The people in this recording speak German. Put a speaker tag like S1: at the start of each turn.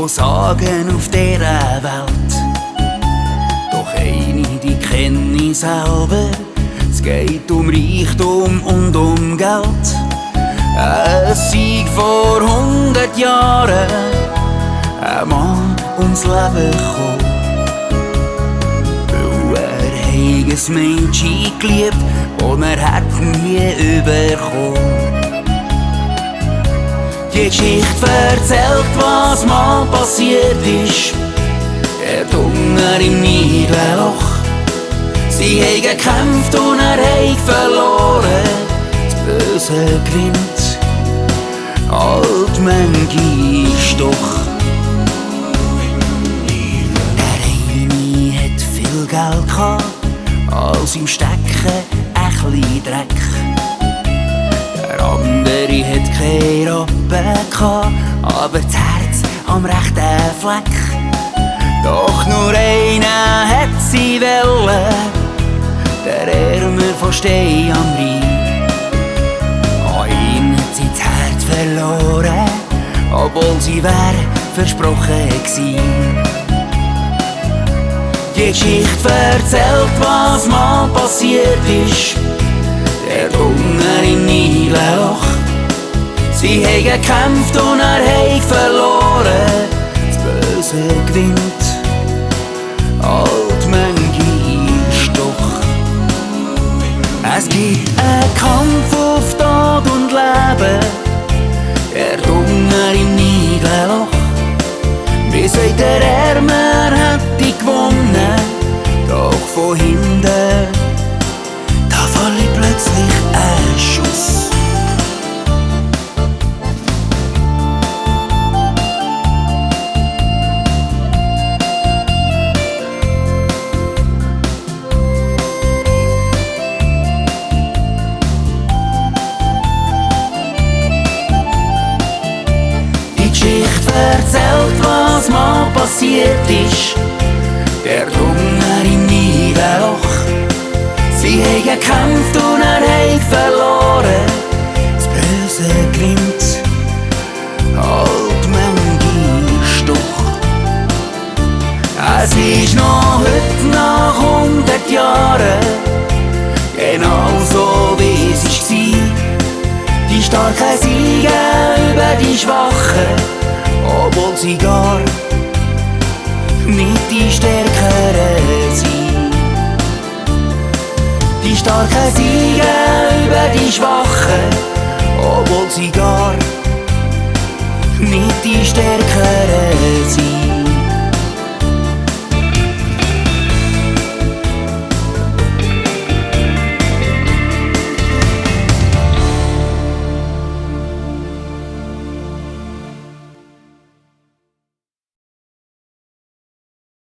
S1: die sagen auf dieser Welt. Doch eine, die kenne ich selber. Es geht um Reichtum und um Geld. Es sei vor 100 Jahren ein Mann ums Leben gekommen. Weil er ein Mädchen geliebt, das er hat nie bekommen. Die Geschichte erzählt, was mal passiert ist. Der Hunger im Niederloch. Sie haben gekämpft und er hat verloren. Das Böse gewinnt, halt manche ist doch. Der eine hat viel Geld gehabt, als im Stecken ein bisschen Dreck. Der andere hat keine Rappen gehabt, aber das Herz am rechten Fleck. Doch nur einer hat sie wollen, der Ärmer von Stein am Rhein. An ihn hat sie das Herz verloren, obwohl sie wär versprochen gewesen. Die Geschichte erzählt, was mal passiert ist. Der Hunger im Niederloch. Sie haben gekämpft und er hat verloren. Das Böse gewinnt, halt manche ist doch. Es gibt einen Kampf auf Tod und Leben. Der Hunger im Niederloch. Wie sagt der Ärmer hätte gewonnen, doch von hinten da fall ich plötzlich ein Schuss. Die Geschichte erzählt, was mal passiert ist. Der Hunger im Niederloch. Sie haben gekämpft und er hat verloren. Das Böse gewinnt, halt manche ist doch. Es ist noch heute nach 100 Jahren genau so wie es war. Die Starken siegen über die Schwachen, obwohl sie gar nicht die Stärkeren sind. Die Starken siegen über die Schwachen, obwohl sie gar nicht die Stärkeren sind.